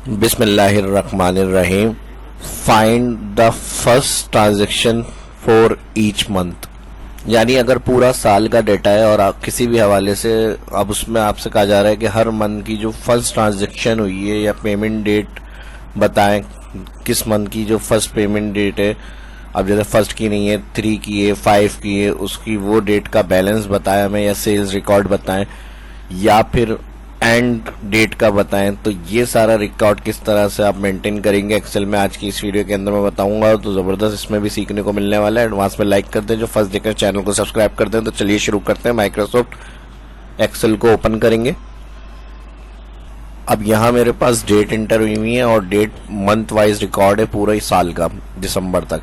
बिस्मिल्लाहिर्रहमानिर्रहीम। Find the first transaction for each month. यानी अगर पूरा साल का डेटा है और आप किसी भी हवाले से अब उसमें आपसे कहा जा रहा है कि हर मंथ की जो फर्स्ट ट्रांजैक्शन हुई है या पेमेंट डेट बताएं, किस मंथ की जो फर्स्ट पेमेंट डेट है। अब जैसे फर्स्ट की नहीं है, 3 की है, 5 की है, उसकी वो डेट का बैलेंस बताएं हमें, या सेल्स रिकॉर्ड बताएं, या फिर एंड डेट का बताएं। तो ये सारा रिकॉर्ड किस तरह से आप मेंटेन करेंगे एक्सेल में, आज की इस वीडियो के अंदर मैं बताऊंगा। तो जबरदस्त इसमें भी सीखने को मिलने वाला है। एडवांस में लाइक कर दें, जो फर्स्ट देखकर चैनल को सब्सक्राइब कर दें। तो चलिए शुरू करते हैं। माइक्रोसॉफ्ट एक्सेल को ओपन करेंगे। अब यहाँ मेरे पास डेट इंटर हुई है और डेट मंथ वाइज रिकॉर्ड है पूरा ही साल का, दिसंबर तक।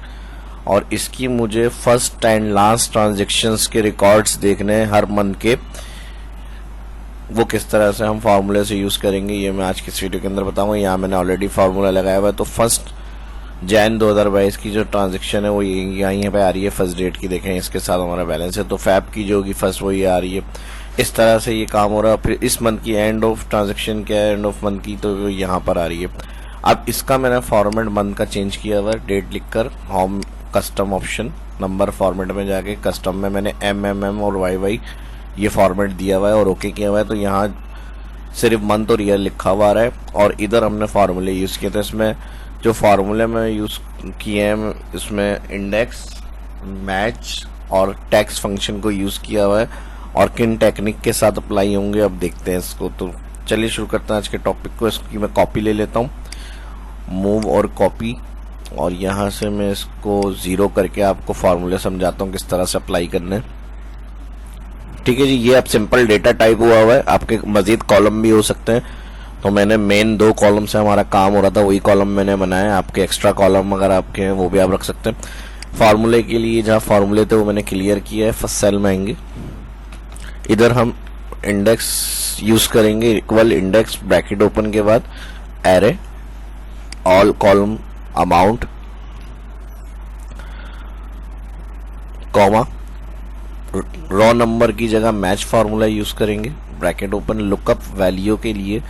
और इसकी मुझे फर्स्ट एंड लास्ट ट्रांजेक्शन्स के रिकॉर्ड्स देखने हैं हर मंथ के। वो किस तरह से हम फार्मूले से यूज करेंगे ये मैं आज की इस वीडियो के अंदर बताऊंगा। यहाँ मैंने ऑलरेडी फार्मूला लगाया हुआ है। तो फर्स्ट जैन 2022 की जो ट्रांजैक्शन है वो यहीं पे आ रही है। फर्स्ट डेट की देखें, इसके साथ हमारा बैलेंस है। तो फैब की जो होगी फर्स्ट वो ये आ रही है। इस तरह से ये काम हो रहा है। फिर इस मंथ की एंड ऑफ ट्रांजेक्शन क्या है, एंड ऑफ मंथ की, तो यहाँ पर आ रही है। अब इसका मैंने फॉर्मेट मंथ का चेंज किया हुआ है। डेट लिखकर home custom option number format में जाके कस्टम में मैंने MM और YY ये फॉर्मेट दिया हुआ है और ओके किया हुआ है। तो यहाँ सिर्फ मंथ और ईयर लिखा हुआ है और इधर हमने फार्मूले यूज़ किए थे। इसमें जो फार्मूले में यूज़ किए हैं इसमें इंडेक्स, मैच और टैक्स फंक्शन को यूज़ किया हुआ है। और किन टेक्निक के साथ अप्लाई होंगे अब देखते हैं इसको। तो चलिए शुरू करते हैं आज के टॉपिक को। इसकी मैं कॉपी ले लेता हूँ, मूव और कॉपी, और यहाँ से मैं इसको 0 करके आपको फार्मूले समझाता हूँ किस तरह से अप्लाई करने। ठीक है जी, ये अब सिंपल डेटा टाइप हुआ है। आपके मजीद कॉलम भी हो सकते हैं। तो मैंने मेन 2 कॉलम से हमारा काम हो रहा था, वही कॉलम मैंने बनाया। आपके एक्स्ट्रा कॉलम अगर आपके हैं वो भी आप रख सकते हैं। फार्मूले के लिए जहाँ फार्मूले थे वो मैंने क्लियर किया है। फर्स्ट सेल में आएंगे, इधर हम इंडेक्स यूज करेंगे। इक्वल इंडेक्स ब्रैकेट ओपन के बाद array all column amount comma, raw number की जगह मैच फार्मूला यूज करेंगे। ब्रैकेट ओपन लुकअप वैल्यू के लिए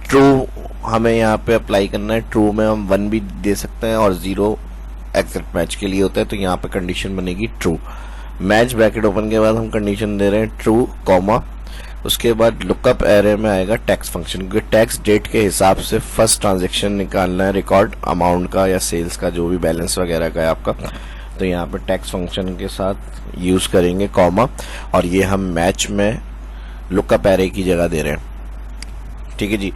ट्रू हमें यहाँ पे अप्लाई करना है। ट्रू में हम 1 भी दे सकते हैं और 0 एग्जैक्ट मैच के लिए होता है। तो यहाँ पे कंडीशन बनेगी ट्रू। मैच ब्रैकेट ओपन के बाद हम कंडीशन दे रहे हैं ट्रू कॉमा, उसके बाद लुकअप एरे में आएगा टैक्स फंक्शन, क्योंकि टैक्स डेट के हिसाब से फर्स्ट ट्रांजेक्शन निकालना है रिकॉर्ड अमाउंट का या सेल्स का, जो भी बैलेंस वगैरह का है आपका। तो यहाँ पे टैक्स फंक्शन के साथ यूज करेंगे कॉमा, और ये हम मैच में लुकअप एरे की जगह दे रहे हैं। ठीक है जी।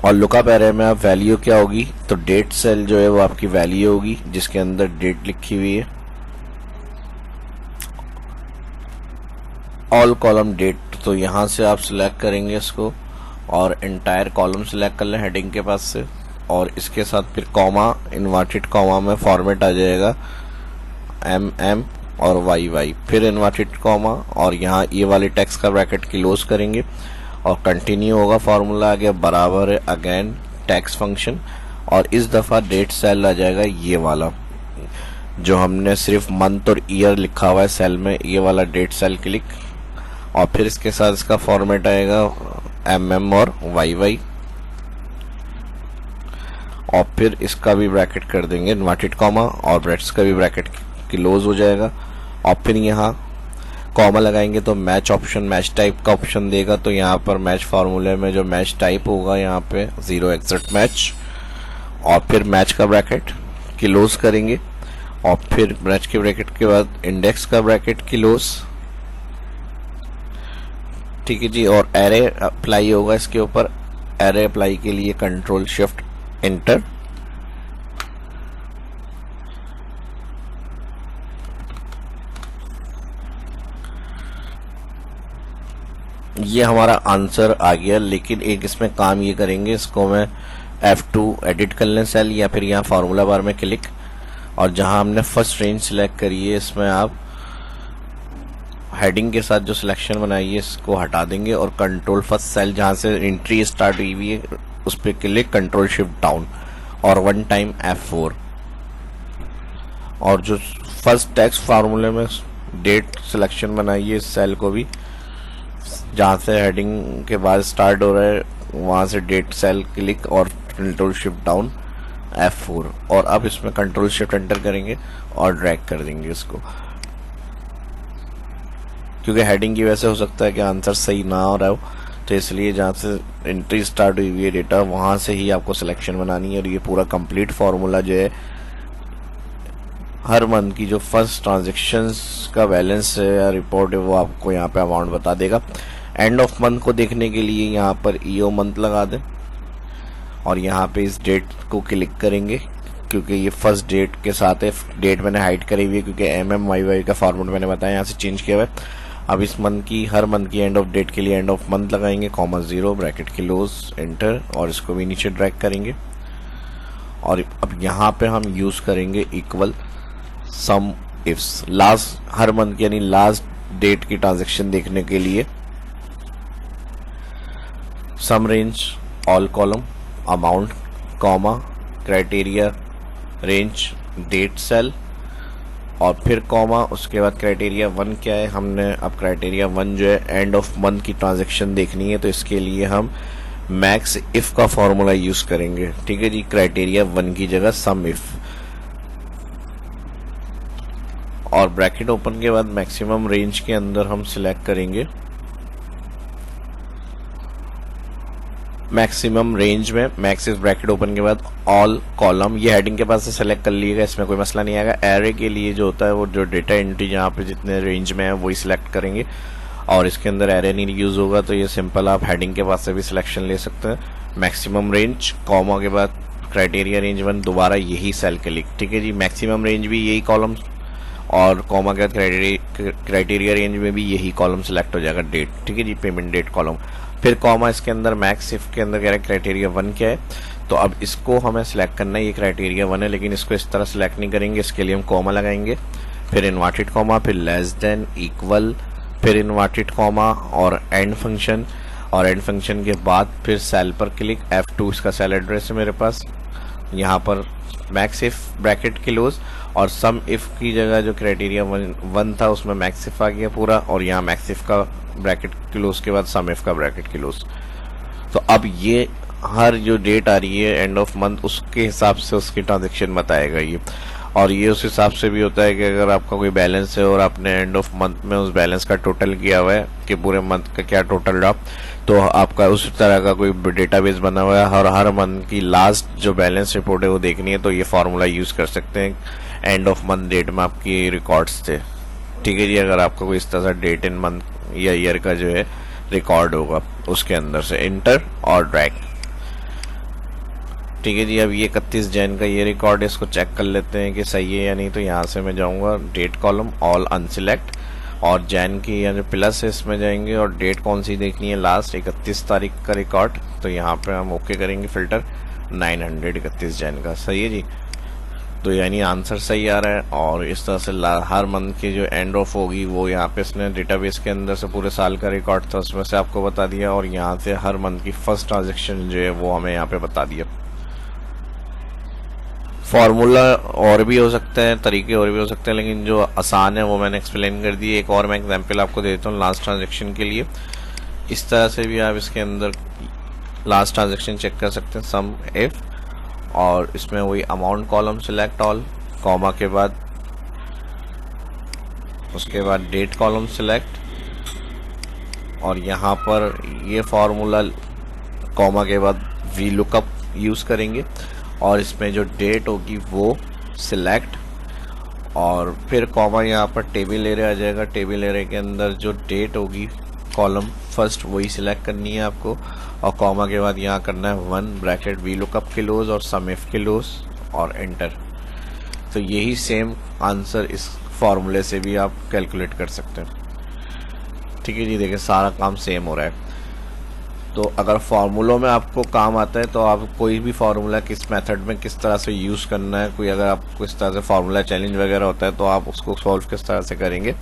और लुकअप एरे में आप वैल्यू क्या होगी, तो डेट सेल जो है वो आपकी वैल्यू होगी जिसके अंदर डेट लिखी हुई है। ऑल कॉलम डेट, तो यहाँ से आप सिलेक्ट करेंगे इसको और एंटायर कॉलम सिलेक्ट कर लें हेडिंग के पास से, और इसके साथ फिर कॉमा, इन्वर्टेड कॉमा में फॉर्मेट आ जाएगा MM और YY, फिर इन्वर्टेड कॉमा, और यहाँ ये वाले टेक्स्ट का ब्रैकेट क्लोज करेंगे और कंटिन्यू होगा। फॉर्मूला आगे बराबर है अगेन टैक्स फंक्शन, और इस दफा डेट सेल आ जाएगा ये वाला जो हमने सिर्फ मंथ और ईयर लिखा हुआ है सेल में, ये वाला डेट सेल क्लिक, और फिर इसके साथ इसका फॉर्मेट आएगा MM और YY, और फिर इसका भी ब्रैकेट कर देंगे इन्वर्टेड कॉमा, और ब्रैकेट्स का भी ब्रैकेट क्लोज हो जाएगा। और फिर यहाँ कॉमा लगाएंगे तो मैच ऑप्शन, मैच टाइप का ऑप्शन देगा। तो यहाँ पर मैच फार्मूले में जो मैच टाइप होगा यहाँ पे 0 एग्जैक्ट मैच, और फिर मैच का ब्रैकेट क्लोज करेंगे, और फिर मैच के ब्रैकेट के बाद इंडेक्स का ब्रैकेट क्लोज। ठीक है जी। और एरे अप्लाई होगा इसके ऊपर। एरे अप्लाई के लिए कंट्रोल शिफ्ट एंटर, ये हमारा आंसर आ गया। लेकिन एक इसमें काम ये करेंगे, इसको मैं F2 एडिट कर लें सेल, या फिर यहाँ फार्मूला बार में क्लिक, और जहां हमने फर्स्ट रेंज सिलेक्ट करी है इसमें आप हेडिंग के साथ जो सिलेक्शन बनाई है इसको हटा देंगे, और कंट्रोल फर्स्ट सेल जहां से एंट्री स्टार्ट हुई हुई है उस पर क्लिक, कंट्रोल शिफ्ट डाउन, और 1 टाइम F4, और जो फर्स्ट टेक्स्ट फार्मूले में डेट सिलेक्शन बनाई है इस सेल को भी, जहां से हेडिंग के बाद स्टार्ट हो रहा है वहां से डेट सेल क्लिक, और कंट्रोल शिफ्ट डाउन F4 और अब इसमें कंट्रोल शिफ्ट एंटर करेंगे और ड्रैग कर देंगे इसको, क्योंकि हेडिंग की वजह से हो सकता है कि आंसर सही ना हो रहा हो, तो इसलिए जहाँ से एंट्री स्टार्ट हुई है डेटा वहाँ से ही आपको सिलेक्शन बनानी है। और ये पूरा कंप्लीट फार्मूला जो है हर मंथ की जो फर्स्ट ट्रांजेक्शन्स का बैलेंस है या रिपोर्ट है वो आपको यहाँ पे अमाउंट बता देगा। एंड ऑफ मंथ को देखने के लिए यहाँ पर ईओ मंथ लगा दें और यहाँ पे इस डेट को क्लिक करेंगे, क्योंकि ये फर्स्ट डेट के साथ है। डेट मैंने हाइड करी हुई है क्योंकि MMYY का फॉर्मेट मैंने बताया यहाँ से चेंज किया हुआ है। अब इस मंथ की हर मंथ की एंड ऑफ डेट के लिए एंड ऑफ मंथ लगाएंगे, (0 ब्रैकेट क्लोज एंटर और इसको भी नीचे ड्रैग करेंगे। और अब यहाँ पे हम यूज करेंगे इक्वल सम इफ्स लास्ट हर मंथ यानी लास्ट डेट की ट्रांजेक्शन देखने के लिए sum range all column amount comma criteria range date cell और फिर कॉमा, उसके बाद क्राइटेरिया 1 क्या है, हमने अब क्राइटेरिया 1 जो है एंड ऑफ मंथ की ट्रांजेक्शन देखनी है, तो इसके लिए हम मैक्स इफ का फॉर्मूला यूज करेंगे। ठीक है जी, क्राइटेरिया 1 की जगह सम इफ और ब्रैकेट ओपन के बाद मैक्सिमम रेंज के अंदर हम सिलेक्ट करेंगे मैक्सिमम रेंज में मैक्स इस ब्रैकेट ओपन के बाद ऑल कॉलम, ये हेडिंग के पास से सेलेक्ट कर लीजिएगा, इसमें कोई मसला नहीं आएगा। एरे के लिए जो होता है वो जो डेटा एंट्री जहाँ पे जितने रेंज में है वही सिलेक्ट करेंगे और इसके अंदर एरे नहीं यूज होगा, तो ये सिंपल आप हेडिंग के पास से भी सिलेक्शन ले सकते हैं। मैक्सिमम रेंज कॉमा के बाद क्राइटेरिया रेंज 1 दोबारा यही सेल क्लिक। ठीक है जी, मैक्सिमम रेंज भी यही कॉलम और कॉमा के बाद क्राइटेरिया रेंज में भी यही कॉलम सिलेक्ट हो जाएगा डेट। ठीक है जी, पेमेंट डेट कॉलम, फिर कॉमा इसके अंदर मैक्स इफ के अंदर कह रहा है क्राइटेरिया 1 क्या है, तो अब इसको हमें सिलेक्ट करना है। ये क्राइटेरिया 1 है लेकिन इसको इस तरह सिलेक्ट नहीं करेंगे, इसके लिए हम कॉमा लगाएंगे, फिर इन्वर्टेड कॉमा, फिर लेस देन, इक्वल, फिर इन्वर्टेड कॉमा और एंड फंक्शन, और एंड फंक्शन के बाद फिर सेल पर क्लिक। F2 इसका सेल एड्रेस है मेरे पास, यहाँ पर मैक्स इफ ब्रैकेट क्लोज और सम इफ की जगह जो क्राइटेरिया 1 था उसमें मैक्स इफ आ गया पूरा, और यहाँ मैक्स इफ का ब्रैकेट क्लोज के बाद सम इफ का ब्रैकेट क्लोज। तो अब ये हर जो डेट आ रही है एंड ऑफ मंथ उसके हिसाब से उसकी ट्रांजेक्शन बताएगा ये, और ये उस हिसाब से भी होता है कि अगर आपका कोई बैलेंस है और आपने एंड ऑफ मंथ में उस बैलेंस का टोटल किया हुआ है कि पूरे मंथ का क्या टोटल रहा, तो आपका उस तरह का कोई डेटाबेस बना हुआ है और हर मंथ की लास्ट जो बैलेंस रिपोर्ट है वो देखनी है, तो ये फार्मूला यूज कर सकते हैं। एंड ऑफ मंथ डेट में आपकी रिकॉर्ड्स थे। ठीक है जी, अगर आपका कोई इस तरह से डेट इन मंथ या ईयर का जो है रिकॉर्ड होगा उसके अंदर से इंटर और ड्रैग। ठीक है जी, अब ये 31 जैन का ये रिकॉर्ड है, इसको चेक कर लेते हैं कि सही है या नहीं। तो यहाँ से मैं जाऊँगा डेट कॉलम ऑल अनसिलेक्ट और जैन की यानी प्लस है इसमें जाएंगे और डेट कौन सी देखनी है लास्ट 31 तारीख का रिकॉर्ड, तो यहाँ पे हम ओके करेंगे फिल्टर 931 जैन का। सही है जी, तो यानी आंसर सही आ रहा है। और इस तरह से हर मंथ की जो एंड ऑफ होगी वो यहाँ पे इसने डेटाबेस के अंदर से पूरे साल का रिकॉर्ड था उसमें से आपको बता दिया, और यहाँ से हर मंथ की फर्स्ट ट्रांजेक्शन जो है वो हमें यहाँ पे बता दिया। फॉर्मूला और भी हो सकते हैं, तरीके और भी हो सकते हैं, लेकिन जो आसान है वो मैंने एक्सप्लेन कर दिए। एक और मैं एग्जांपल आपको देता हूँ लास्ट ट्रांजैक्शन के लिए। इस तरह से भी आप इसके अंदर लास्ट ट्रांजैक्शन चेक कर सकते हैं, सम इफ, और इसमें वही amount column select all, comma के बाद उसके बाद डेट कॉलम सिलेक्ट, और यहाँ पर ये फॉर्मूला कॉमा के बाद वी लुकअप यूज करेंगे और इसमें जो डेट होगी वो सिलेक्ट, और फिर कॉमा यहाँ पर टेबल एरे आ जाएगा। टेबल एरे के अंदर जो डेट होगी कॉलम फर्स्ट वही सिलेक्ट करनी है आपको, और कॉमा के बाद यहाँ करना है 1 ब्रैकेट वी लुकअप क्लोज और सम इफ क्लोज और एंटर। तो यही सेम आंसर इस फॉर्मूले से भी आप कैलकुलेट कर सकते हैं। ठीक है जी, देखिए सारा काम सेम हो रहा है। तो अगर फार्मूलों में आपको काम आता है तो आप कोई भी फार्मूला किस मेथड में किस तरह से यूज़ करना है, कोई अगर आपको इस तरह से फार्मूला चैलेंज वगैरह होता है तो आप उसको सॉल्व किस तरह से करेंगे।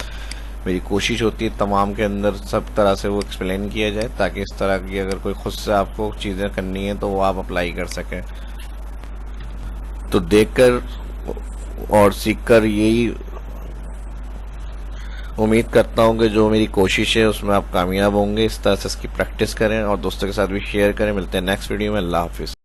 मेरी कोशिश होती है तमाम के अंदर सब तरह से वो एक्सप्लेन किया जाए, ताकि इस तरह की अगर कोई खुद से आपको चीज़ें करनी है तो वो आप अप्लाई कर सकें। तो देखकर और सीखकर यही उम्मीद करता हूँ कि जो मेरी कोशिश है उसमें आप कामयाब होंगे। इस तरह से इसकी प्रैक्टिस करें और दोस्तों के साथ भी शेयर करें। मिलते हैं नेक्स्ट वीडियो में। अल्लाह हाफिज़।